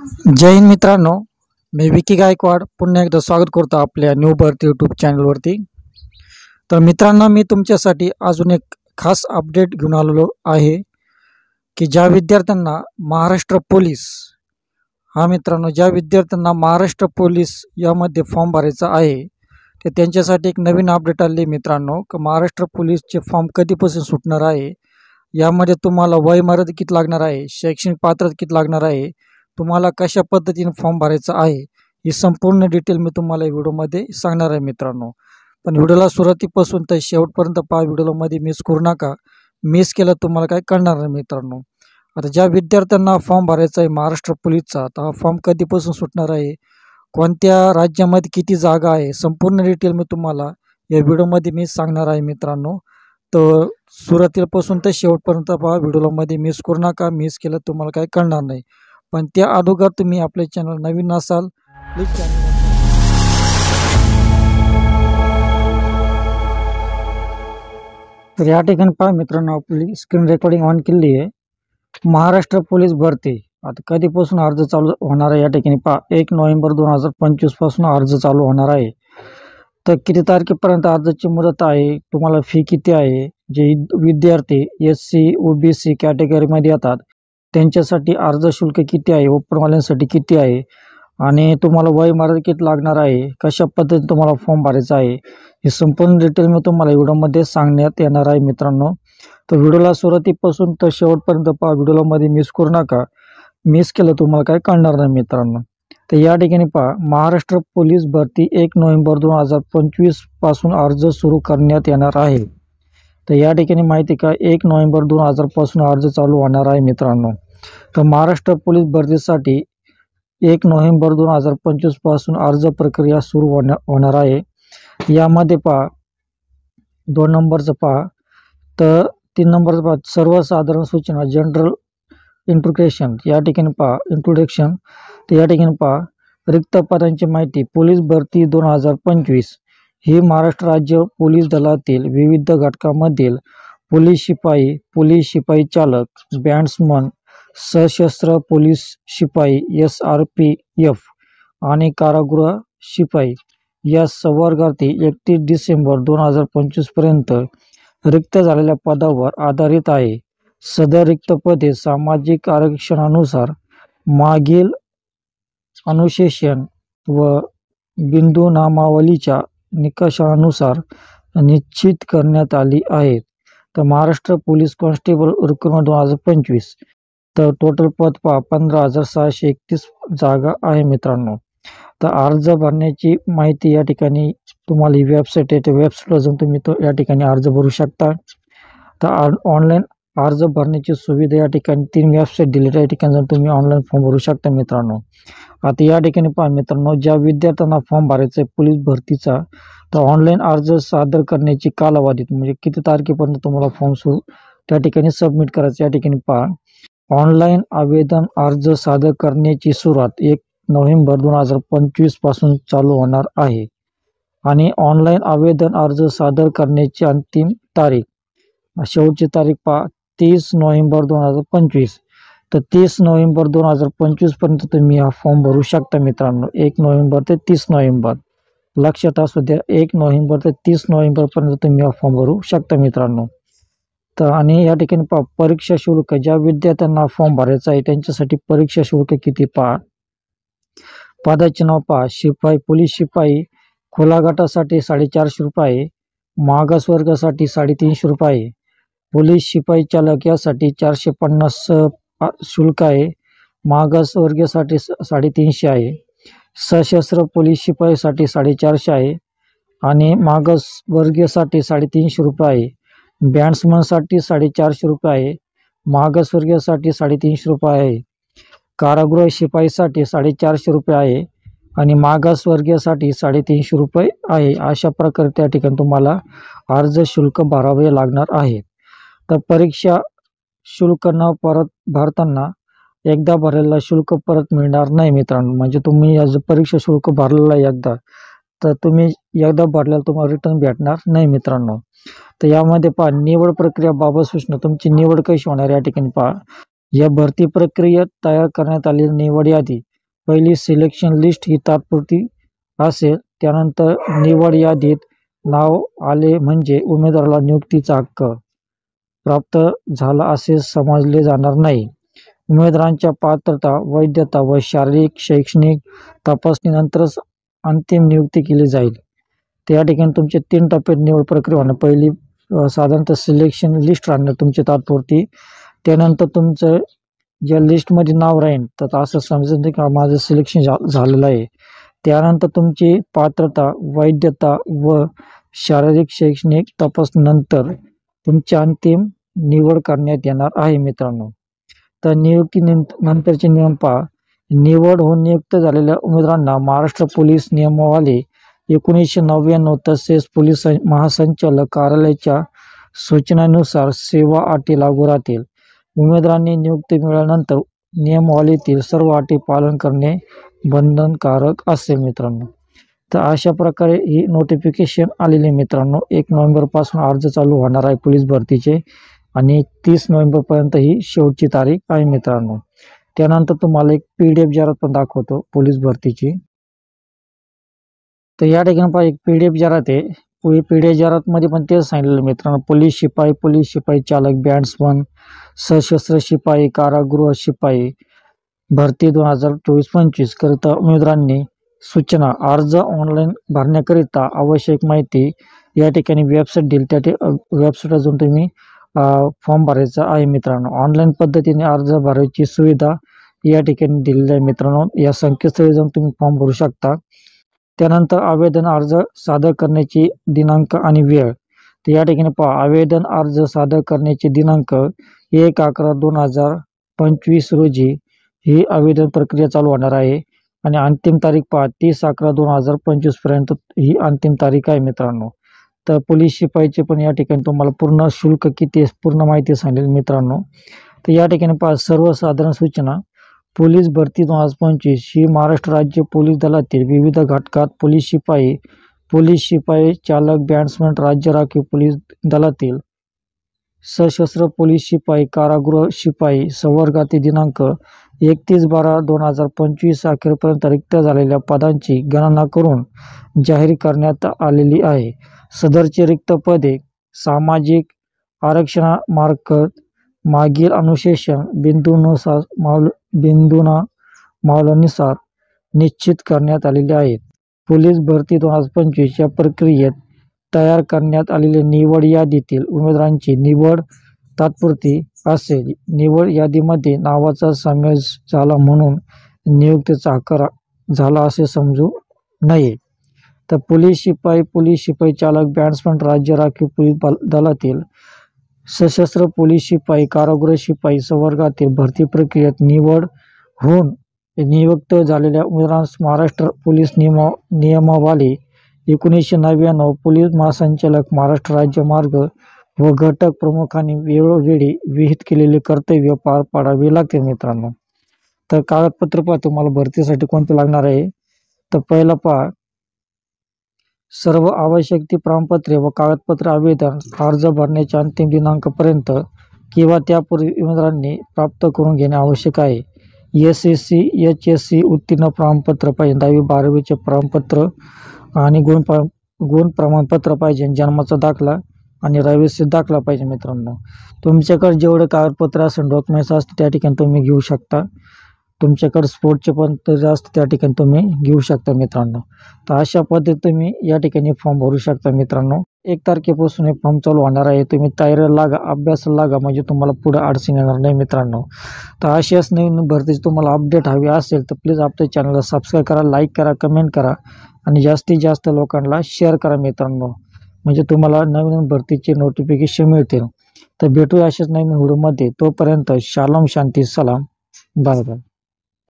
जय हिंद मित्रांनो, मी विकी गायकवाड पुन्हा एकदा स्वागत करतो आपल्या न्यू भरती यूट्यूब चॅनलवरती। तर मित्रांनो, मी तुमच्यासाठी अजून एक खास अपडेट घेऊन आलेलो आहे की ज्या विद्यार्थ्यांना महाराष्ट्र पोलीस ज्या विद्यार्थ्यांना महाराष्ट्र पोलीस यामध्ये फॉर्म भरायचा आहे ते त्यांच्यासाठी एक नवीन अपडेट आली मित्रांनो की महाराष्ट्र पोलीसचे फॉर्म कधीपासून सुटणार आहे, यामध्ये तुम्हाला वय मर्यादा किती लागणार आहे, शैक्षणिक पात्रता किती लागणार आहे, तुम्हाला कशा पद्धतीने फॉर्म भरायचा आहे, ही संपूर्ण डिटेल मी तुम्हाला व्हिडिओमध्ये सांगणार आहे मित्रांनो। पण व्हिडिओला सुरुवातीपासून तर शेवटपर्यंत पहा, व्हिडिओमध्ये मिस करू नका। मिस केलं तुम्हाला काय कळणार नाही मित्रांनो। आता ज्या विद्यार्थ्यांना फॉर्म भरायचा आहे महाराष्ट्र पोलीसचा, तर हा फॉर्म कधीपासून सुटणार आहे, कोणत्या राज्यामध्ये किती जागा आहे, संपूर्ण डिटेल मी तुम्हाला या व्हिडिओमध्ये मी सांगणार आहे मित्रांनो। तर सुरुवातीपासून तर शेवटपर्यंत पहा, व्हिडिओमध्ये मिस करू नका। मिस केलं तुम्हाला काय कळणार नाही। पण त्या अगोदर तुम्ही आपले चॅनल नवीन असाल प्लीज चॅनल तर या ठिकाणी पहा मित्रांनो, आपली स्क्रीन रेकॉर्डिंग ऑन केली आहे। महाराष्ट्र पोलीस भरती आता कधीपासून अर्ज चालू होणार आहे, या ठिकाणी पहा 1 नोव्हेंबर 2025 पासून अर्ज चालू होणार आहे। तर किती तारखेपर्यंत अर्जाची मुदत आहे, तुम्हाला फी किती आहे, जे विद्यार्थी SC OBC कॅटेगरीमध्ये येतात त्यांच्यासाठी अर्ज शुल्क किती आहे, ओपनवाल्यांसाठी किती आहे, आणि तुम्हाला वय मर्यादा किती लागणार आहे, कशा पद्धतीने तुम्हाला फॉर्म भरायचा आहे, ही संपूर्ण डिटेल मी तुम्हाला व्हिडिओमध्ये सांगण्यात येणार आहे मित्रांनो। तर व्हिडिओला सुरुवातीपासून तर शेवटपर्यंत पहा, व्हिडिओमध्ये मिस करू नका। मिस केलं तुम्हाला काय कळणार नाही मित्रांनो। तर या ठिकाणी पहा, महाराष्ट्र पोलीस भरती 1 नोव्हेंबर 2025 पासून अर्ज सुरू करण्यात येणार आहे। तर या ठिकाणी माहिती का 1 नोव्हेंबर 2000 पासून अर्ज चालू होणार आहे मित्रांनो। तर महाराष्ट्र पोलीस भरतीसाठी 1 नोव्हेंबर 2025 पासून अर्ज प्रक्रिया सुरू होणार आहे। यामध्ये पहा 2 नंबरचं पहा, तर 3 नंबरचं पहा सर्वसाधारण सूचना जनरल इंट्रोडक्शन, या ठिकाणी पहा इंट्रोडक्शन। तर या ठिकाणी पहा रिक्त पदांची माहिती, पोलीस भरती 2025 ही महाराष्ट्र राज्य पोलीस दलातील विविध घटकांमधील पोलीस शिपाई चालक, बॅट्समन, सशस्त्र पोलीस शिपाई SRPF आणि कारागृह शिपाई या संवर्गातील 31 डिसेंबर 2025 पर्यंत रिक्त झालेल्या पदावर आधारित आहे। सदर रिक्त पदे सामाजिक आरक्षणानुसार मागील अनुशेषण व बिंदू नामावलीच्या निकषानुसार निश्चित करण्यात आली आहेत। तर महाराष्ट्र पोलीस कॉन्स्टेबल रिक्रुटमेंट 2025, तर टोटल पद पहा 15,631 जागा आहे मित्रांनो। तर अर्ज भरण्याची माहिती या ठिकाणी तुम्हाला ही वेबसाईट आहे, त्या वेबसाईटवर जाऊन तुम्ही तो या ठिकाणी अर्ज भरू शकता। तर ऑनलाईन अर्ज भरण्याची सुविधा या ठिकाणी 3 वेबसाईट दिलेल्या आहे, या ठिकाणी जाऊन तुम्ही ऑनलाईन फॉर्म भरू शकता मित्रांनो। आता या ठिकाणी पहा मित्रांनो, ज्या विद्यार्थ्यांना फॉर्म भरायचा आहे पोलीस भरतीचा, तर ऑनलाईन अर्ज सादर करण्याची कालावधी म्हणजे किती तारखेपर्यंत तुम्हाला फॉर्म त्या ठिकाणी सबमिट करायचं, या ठिकाणी पहा ऑनलाईन आवेदन अर्ज सादर करण्याची सुरुवात 1 नोव्हेंबर 2025 पासून चालू होणार आहे आणि ऑनलाईन आवेदन अर्ज सादर करण्याची अंतिम तारीख, शेवटची तारीख पहा 30 नोव्हेंबर 2025। तर 30 नोव्हेंबर 2025 पर्यंत तुम्ही हा फॉर्म भरू शकता मित्रांनो। 1 नोव्हेंबर ते 30 नोव्हेंबर लक्षात असू द्या, 1 नोव्हेंबर ते 30 नोव्हेंबर पर्यंत तुम्ही हा फॉर्म भरू शकता मित्रांनो। तर आणि या ठिकाणी पहा परीक्षा शुल्क, ज्या विद्यार्थ्यांना फॉर्म भरायचा आहे त्यांच्यासाठी परीक्षा शुल्क किती पहा, पदाचे नाव पहा शिपाई, पोलीस शिपाई खुला गटासाठी 450 रुपये, मागास वर्गासाठी 350 रुपये, पोलीस शिपाई चालक यासाठी 450 शुल्क आहे, मागास वर्गासाठी 350 आहे, सशस्त्र पोलीस शिपाईसाठी 450 आहे आणि मागास वर्गीयसाठी 350 रुपये आहे, बॅट्समनसाठी 450 रुपये आहे, मागास वर्गीयसाठी 350 रुपये आहे, कारागृह शिपाईसाठी 450 रुपये आहे आणि मागास वर्गीयसाठी 350 रुपये आहे। अशा प्रकारे त्या ठिकाणी तुम्हाला अर्ज शुल्क भरावे लागणार आहे। तर परीक्षा शुल्क न परत भरताना एकदा भरलेला शुल्क परत मिळणार नाही मित्रांनो। म्हणजे तुम्ही आज परीक्षा शुल्क भरलेला एकदा, तर तुम्ही एकदा भरल्याला तुम्हाला रिटर्न भेटणार नाही मित्रांनो। तर यामध्ये पहा निवड प्रक्रियाबाबत सूचना, तुमची निवड कशी होणार या ठिकाणी पहा, या भरती प्रक्रियेत तयार करण्यात आलेली निवड यादी पहिली सिलेक्शन लिस्ट ही तात्पुरती असेल. त्यानंतर निवड यादीत नाव आले म्हणजे उमेदवाराला नियुक्तीचा हक्क प्राप्त झाला असे समजले जाणार नाही. उमेदवारांच्या पात्रता, वैधता व शारीरिक शैक्षणिक तपासणीनंतरच अंतिम नियुक्ती केली जाईल. तर या ठिकाणी तुमचे 3 टप्प्यात निवड प्रक्रिया होणं. पहिली साधारणतः सिलेक्शन लिस्ट राहणं तुमची तात्पुरती. त्यानंतर तुमचं ज्या लिस्टमध्ये नाव राहील तर असं समजायचं की माझं सिलेक्शन झालेलं आहे. त्यानंतर तुमची पात्रता, वैधता व शारीरिक शैक्षणिक तपासणीनंतर तुमची अंतिम निवड करण्यात येणार आहे मित्रांनो. तर नियुक्तीनंतरचे नियम पहा. निवड होऊन नियुक्त झालेल्या उमेदवारांना महाराष्ट्र पोलीस नियमावली 1999 तसेच पोलीस महासंचालक कार्यालयाच्या सूचनांनुसार सेवा अटी लागू राहतील. उमेदवारांनी नियुक्ती मिळाल्यानंतर नियमावलीतील सर्व अटी पालन करणे बंधनकारक असेल मित्रांनो. तर अशा प्रकारे ही नोटिफिकेशन आलेली मित्रांनो. 1 नोव्हेंबरपासून अर्ज चालू होणार आहे पोलीस भरतीचे आणि 30 नोव्हेंबरपर्यंत ही शेवटची तारीख आहे मित्रांनो. त्यानंतर तुम्हाला एक PDF जाहिरात पण दाखवतो पोलीस भरतीची. तर या ठिकाणी पहा एक PDF जाहिरात आहे. PDF जाहिरातमध्ये पण तेच सांगितलेलं मित्रांनो. पोलीस शिपाई चालक, बॅट्समन, सशस्त्र शिपाई, कारागृह शिपाई भरती 2024-25 करिता उमेदवारांनी सूचना. अर्ज ऑनलाईन भरण्याकरिता आवश्यक माहिती या ठिकाणी वेबसाईट दिली. त्या वेबसाईटवर जाऊन तुम्ही फॉर्म भरायचा आहे मित्रांनो. ऑनलाईन पद्धतीने अर्ज भरायची सुविधा या ठिकाणी दिलेली आहे मित्रांनो. या संकेतस्थळी जाऊन तुम्ही फॉर्म भरू शकता. त्यानंतर आवेदन अर्ज सादर करण्याची दिनांक आणि वेळ. तर या ठिकाणी पहा आवेदन अर्ज सादर करण्याची दिनांक 1/11/2025 रोजी ही आवेदन प्रक्रिया चालू होणार आहे आणि अंतिम तारीख पहा 30/11/2025 पर्यंत ही अंतिम तारीख आहे मित्रांनो. तर पोलीस शिपाईचे पण या ठिकाणी तुम्हाला पूर्ण शुल्क किती पूर्ण माहिती सांगेल मित्रांनो. तर या ठिकाणी पहा सर्वसाधारण सूचना. पोलीस भरती 2025 ही महाराष्ट्र राज्य पोलीस दलातील विविध घटकात पोलीस शिपाई चालक, बॅट्समन, राज्य राखीव पोलीस दलातील सशस्त्र पोलीस शिपाई, कारागृह शिपाई संवर्गातील दिनांक 31/12/2025 अखेरपर्यंत रिक्त झालेल्या पदांची गणना करून जाहीर करण्यात आलेली आहे. सदरची रिक्त पदे सामाजिक आरक्षणामार्फत मागील अनुशेषण बिंदूनुसार निश्चित करण्यात आलेले आहेत. पोलीस भरती 2025 या प्रक्रियेत तयार करण्यात आलेल्या निवड यादीतील उमेदवारांची निवड तात्पुरती असेल. निवड यादीमध्ये नावाचा समावेश झाला म्हणून नियुक्तीचा हक्क झाला असे समजू नये. तर पोलीस शिपाई चालक, बॅट्समन, राज्य राखीव पोलीस दलातील सशस्त्र पोलीस शिपाई, कारागृह शिपाई संवर्गातील भरती प्रक्रियेत निवड होऊन नियुक्त झालेल्या उमेदवारांस महाराष्ट्र पोलीस नियमावली 1999 पोलीस महासंचालक, महाराष्ट्र राज्य मार्ग व घटक प्रमुखांनी वेळोवेळी विहित केलेले कर्तव्य पार पाडावे लागते मित्रांनो. तर कागदपत्र पहा तुम्हाला भरतीसाठी कोणते लागणार आहे. तर पहिला पहा सर्व आवश्यक ती प्रमाणपत्रे व कागदपत्र आवेदन अर्ज भरण्याच्या अंतिम दिनांकापर्यंत किंवा त्यापूर्वी उमेदवारांनी प्राप्त करून घेणे आवश्यक आहे. SSC HSC उत्तीर्ण प्रमाणपत्र पाहिजे. 10वी-12वीचे प्रमाणपत्र आणि गुण प्रमाणपत्र पाहिजे. जन्माचा दाखला आणि रहिवासी दाखला पाहिजे मित्रांनो. तुमच्याकडे जेवढे कागदपत्र असेल, डॉक्युमेंट्स असतील त्या ठिकाणी तुम्ही घेऊ शकता. तुमच्याकडे स्पोर्टचे पण तर असते त्या ठिकाणी तुम्ही घेऊ शकता मित्रांनो. तर अशा पद्धतीने तुम्ही या ठिकाणी फॉर्म भरू शकता मित्रांनो. 1 तारखेपासून हे फॉर्म चालू होणार आहे. तुम्ही तयारीला लागा, अभ्यासाला लागा, म्हणजे तुम्हाला पुढे अडचण येणार नाही मित्रांनो. तर अशाच नवीन भरतीची तुम्हाला अपडेट हवी असेल तर प्लीज आपल्या चॅनलला सबस्क्राईब करा, लाईक करा, कमेंट करा आणि जास्तीत जास्त लोकांना शेअर करा मित्रांनो, म्हणजे तुम्हाला नवीन भरतीचे नोटिफिकेशन मिळतील. तर भेटूया अशाच नवीन व्हिडिओमध्ये. तोपर्यंत शालोम, शांती, सलाम, बाय बाय.